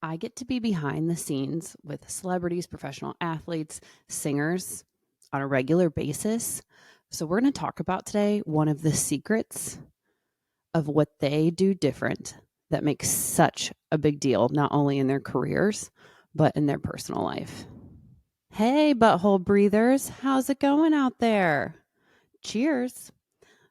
I get to be behind the scenes with celebrities, professional athletes, singers on a regular basis. So, we're going to talk about today one of the secrets of what they do different that makes such a big deal, not only in their careers, but in their personal life. Hey, Butthole Breathers, how's it going out there? Cheers.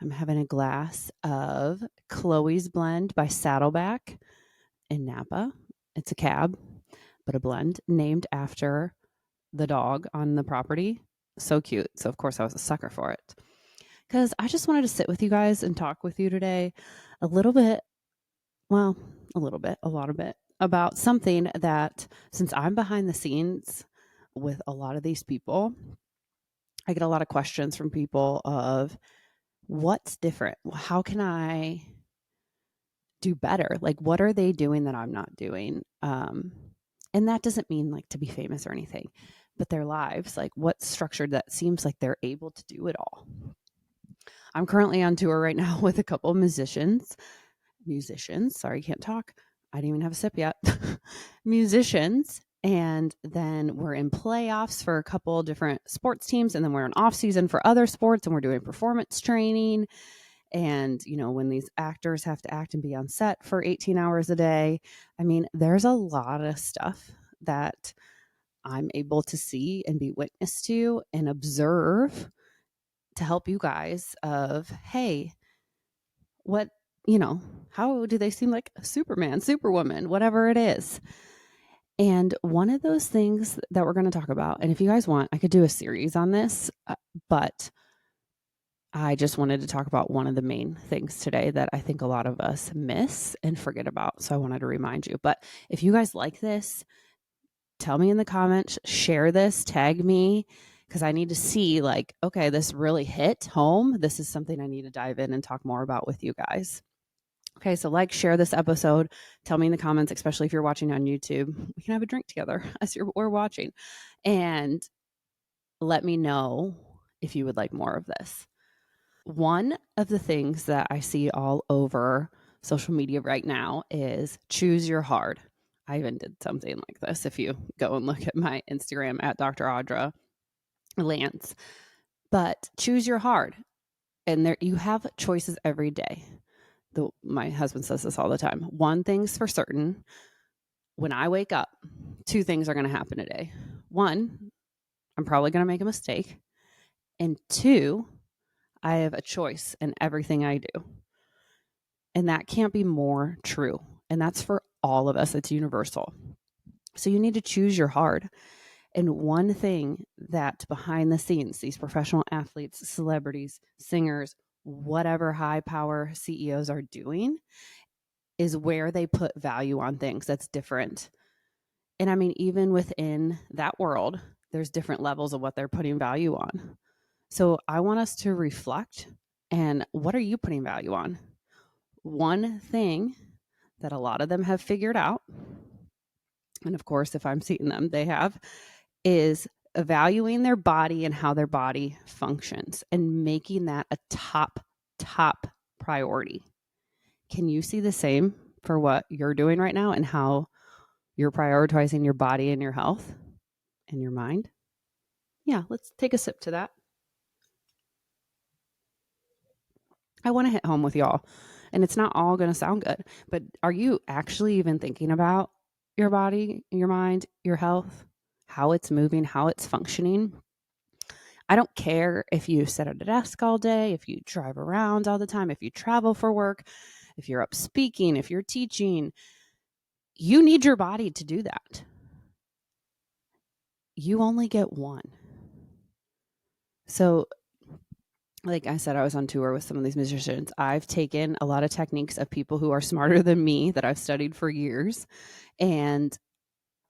I'm having a glass of Chloe's Blend by Saddleback in Napa. It's a cab, but a blend named after the dog on the property. So cute. So, of course, I was a sucker for it because I just wanted to sit with you guys and talk with you today a little bit. Well, a lot of bit about something that, since I'm behind the scenes with a lot of these people, I get a lot of questions from people of what's different? How can I do better? Like, what are they doing that I'm not doing? And that doesn't mean like to be famous or anything, but their lives, like what's structured that seems like they're able to do it all. I'm currently on tour right now with a couple of musicians. Sorry, can't talk. I didn't even have a sip yet. Musicians. And then we're in playoffs for a couple different sports teams. And then we're in off season for other sports and we're doing performance training. And, when these actors have to act and be on set for 18 hours a day, I mean, there's a lot of stuff that I'm able to see and be witness to and observe to help you guys of, hey, what, how do they seem like Superman, Superwoman, whatever it is. And one of those things that we're going to talk about, and if you guys want, I could do a series on this, but I just wanted to talk about one of the main things today that I think a lot of us miss and forget about. So I wanted to remind you. But if you guys like this, tell me in the comments, share this, tag me, because I need to see like, okay, this really hit home. This is something I need to dive in and talk more about with you guys. Okay, so share this episode. Tell me in the comments, especially if you're watching on YouTube. We can have a drink together as we're watching. And let me know if you would like more of this. One of the things that I see all over social media right now is choose your hard. I even did something like this. If you go and look at my Instagram at Dr. Audra Lance, but choose your hard. And there you have choices every day. My husband says this all the time. One thing's for certain. When I wake up, two things are going to happen today. One, I'm probably going to make a mistake. And two, I have a choice in everything I do. And that can't be more true. And that's for all of us. It's universal. So you need to choose your hard. And one thing that behind the scenes, these professional athletes, celebrities, singers, whatever high power CEOs are doing is where they put value on things that's different. And I mean, even within that world, there's different levels of what they're putting value on. So I want us to reflect, and what are you putting value on? One thing that a lot of them have figured out, and of course, if I'm seeing them, they have, is valuing their body and how their body functions and making that a top priority. Can you see the same for what you're doing right now and how you're prioritizing your body and your health and your mind? Yeah, let's take a sip to that. I want to hit home with y'all, and it's not all going to sound good, but are you actually even thinking about your body, your mind, your health, how it's moving, how it's functioning? I don't care if you sit at a desk all day, if you drive around all the time, if you travel for work, if you're up speaking, if you're teaching. You need your body to do that. You only get one. So, like I said, I was on tour with some of these musicians. I've taken a lot of techniques of people who are smarter than me that I've studied for years and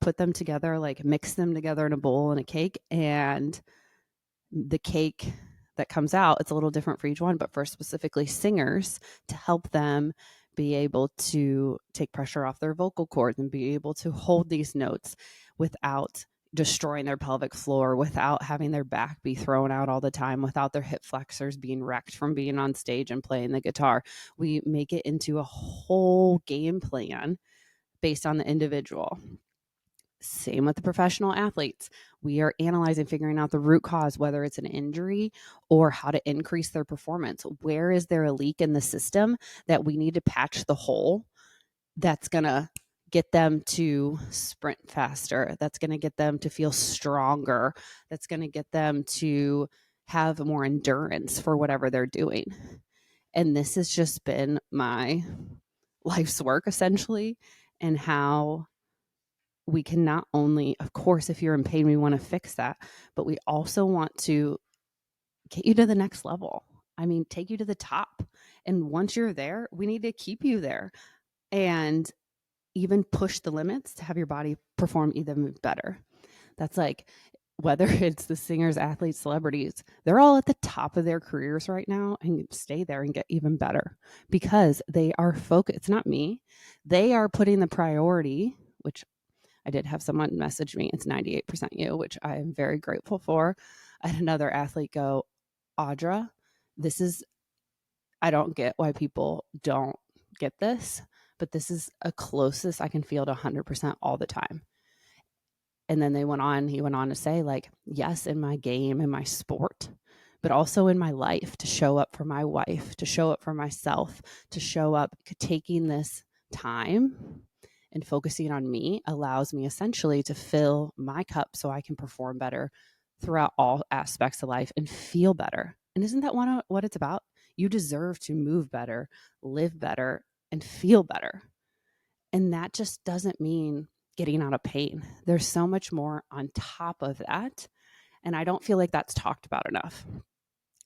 put them together, like mix them together in a bowl and a cake. And the cake that comes out, it's a little different for each one, but for specifically singers, to help them be able to take pressure off their vocal cords and be able to hold these notes without destroying their pelvic floor, without having their back be thrown out all the time, without their hip flexors being wrecked from being on stage and playing the guitar. We make it into a whole game plan based on the individual. Same with the professional athletes. We are analyzing, figuring out the root cause, whether it's an injury or how to increase their performance. Where is there a leak in the system that we need to patch the hole that's going to get them to sprint faster, that's going to get them to feel stronger, that's going to get them to have more endurance for whatever they're doing. And this has just been my life's work, essentially, and how we can not only, of course, if you're in pain, we want to fix that, but we also want to get you to the next level. I mean, take you to the top. And once you're there, we need to keep you there and even push the limits to have your body perform even better. That's like, whether it's the singers, athletes, celebrities, they're all at the top of their careers right now and stay there and get even better because they are focused. It's not me. They are putting the priority, which I did have someone message me. It's 98% you, which I am very grateful for. I had another athlete go, Audra, I don't get why people don't get this, but this is a closest I can feel to 100% all the time. And then he went on to say, like, yes, in my game, in my sport, but also in my life, to show up for my wife, to show up for myself, to show up, taking this time and focusing on me allows me essentially to fill my cup so I can perform better throughout all aspects of life and feel better. And isn't that what it's about? You deserve to move better, live better, and feel better. And that just doesn't mean getting out of pain. There's so much more on top of that. And I don't feel like that's talked about enough.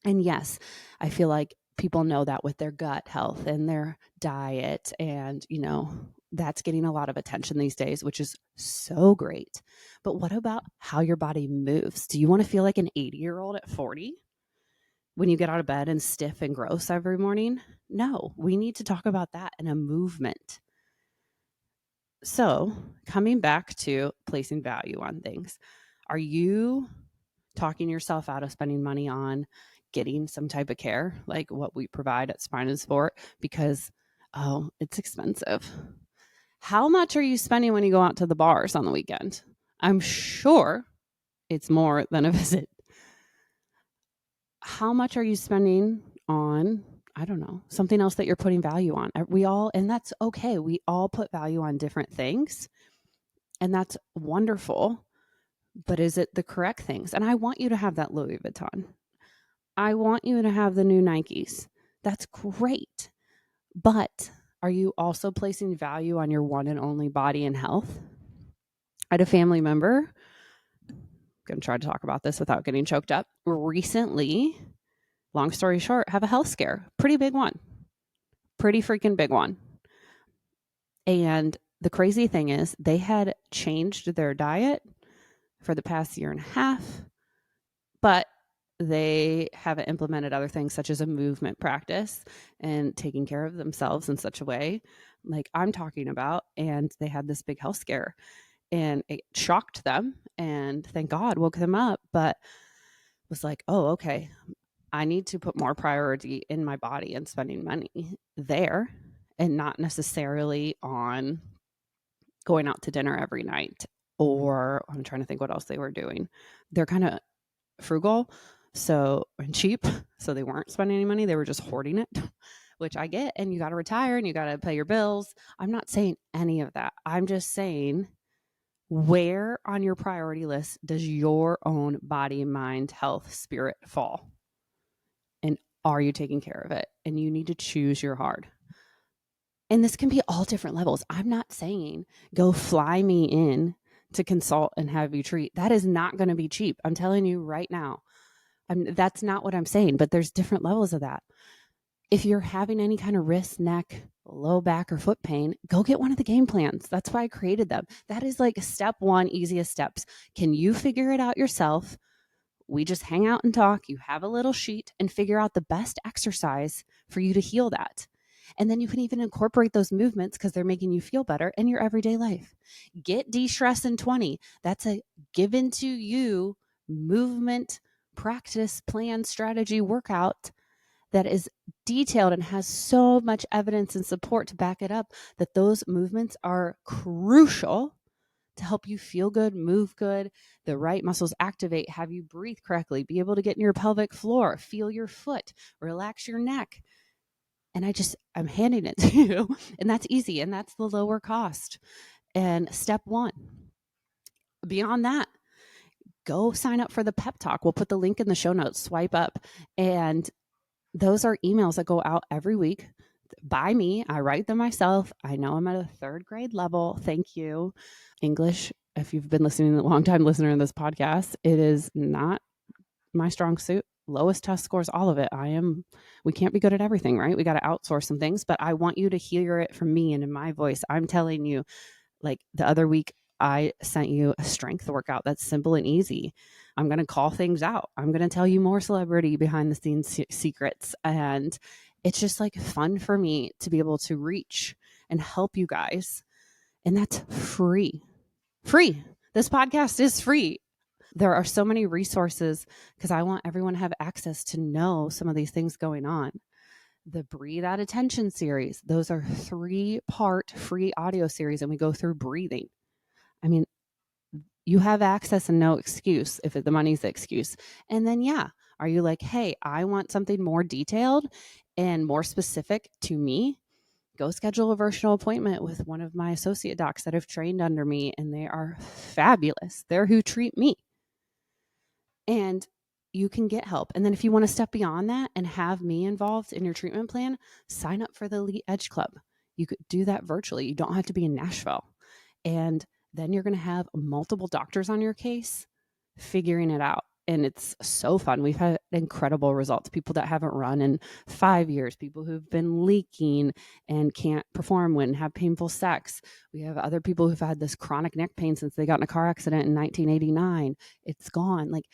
And yes, I feel like people know that with their gut health and their diet. And, that's getting a lot of attention these days, which is so great. But what about how your body moves? Do you want to feel like an 80-year-old at 40 when you get out of bed and stiff and gross every morning? No, we need to talk about that in a movement. So, coming back to placing value on things, are you talking yourself out of spending money on getting some type of care like what we provide at Spine and Sport because, it's expensive? How much are you spending when you go out to the bars on the weekend? I'm sure it's more than a visit. How much are you spending on, I don't know, something else that you're putting value on? And that's okay. We all put value on different things. And that's wonderful, but is it the correct things? And I want you to have that Louis Vuitton. I want you to have the new Nikes. That's great. But are you also placing value on your one and only body and health? I had a family member, I'm going to try to talk about this without getting choked up, recently, long story short, have a health scare. Pretty big one. Pretty freaking big one. And the crazy thing is they had changed their diet for the past year and a half, but they haven't implemented other things such as a movement practice and taking care of themselves in such a way like I'm talking about. And they had this big health scare and it shocked them, and thank God woke them up, but was like, oh, okay, I need to put more priority in my body and spending money there and not necessarily on going out to dinner every night, or I'm trying to think what else they were doing. They're kind of frugal and cheap, so they weren't spending any money. They were just hoarding it, which I get. And you got to retire and you got to pay your bills. I'm not saying any of that. I'm just saying, where on your priority list does your own body, mind, health, spirit fall? And are you taking care of it? And you need to choose your hard. And this can be all different levels. I'm not saying go fly me in to consult and have you treat. That is not going to be cheap. I'm telling you right now. That's not what I'm saying, but there's different levels of that. If you're having any kind of wrist, neck, low back, or foot pain, go get one of the game plans. That's why I created them. That is like step one, easiest steps. Can you figure it out yourself? We just hang out and talk. You have a little sheet and figure out the best exercise for you to heal that. And then you can even incorporate those movements because they're making you feel better in your everyday life. Get Destress in 20. That's a given to you movement, practice, plan, strategy, workout that is detailed and has so much evidence and support to back it up that those movements are crucial to help you feel good, move good, the right muscles activate, have you breathe correctly, be able to get in your pelvic floor, feel your foot, relax your neck. And I'm handing it to you. And that's easy. And that's the lower cost. And step one. Beyond that, go sign up for the pep talk. We'll put the link in the show notes, swipe up. And those are emails that go out every week by me. I write them myself. I know I'm at a 3rd grade level. Thank you. English, if you've been listening, a long time listener in this podcast, it is not my strong suit. Lowest test scores, all of it. We can't be good at everything, right? We got to outsource some things, but I want you to hear it from me and in my voice. I'm telling you, like the other week, I sent you a strength workout that's simple and easy. I'm going to call things out. I'm going to tell you more celebrity behind the scenes secrets. And it's just like fun for me to be able to reach and help you guys. And that's free. Free. This podcast is free. There are so many resources because I want everyone to have access to know some of these things going on. The Breathe Out Attention series, those are 3-part free audio series, and we go through breathing. I mean, you have access and no excuse if the money's the excuse. And then, are you like, hey, I want something more detailed and more specific to me? Go schedule a virtual appointment with one of my associate docs that have trained under me, and they are fabulous. They're who treat me. And you can get help. And then if you want to step beyond that and have me involved in your treatment plan, sign up for the Elite Edge Club. You could do that virtually. You don't have to be in Nashville. And then you're going to have multiple doctors on your case figuring it out. And it's so fun. We've had incredible results. People that haven't run in 5 years, people who've been leaking and can't perform when have painful sex. We have other people who've had this chronic neck pain since they got in a car accident in 1989. It's gone. Like,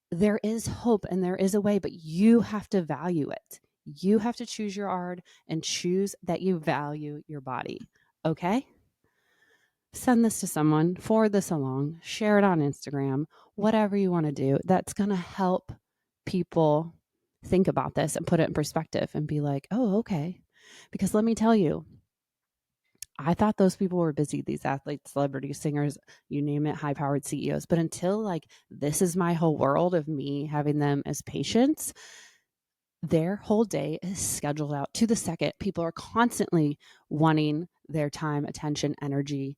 there is hope and there is a way, but you have to value it. You have to choose your art and choose that you value your body. Okay? Send this to someone, forward this along, share it on Instagram, whatever you want to do. That's going to help people think about this and put it in perspective and be like, oh, okay. Because let me tell you, I thought those people were busy, these athletes, celebrities, singers, you name it, high-powered CEOs. But until like this is my whole world of me having them as patients, their whole day is scheduled out to the second. People are constantly wanting their time, attention, energy,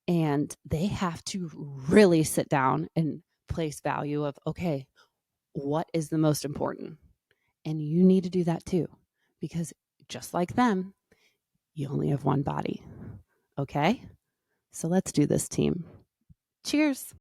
and they have to really sit down and place value of, okay, what is the most important? And you need to do that too, because just like them, you only have one body. Okay? So let's do this, team. Cheers.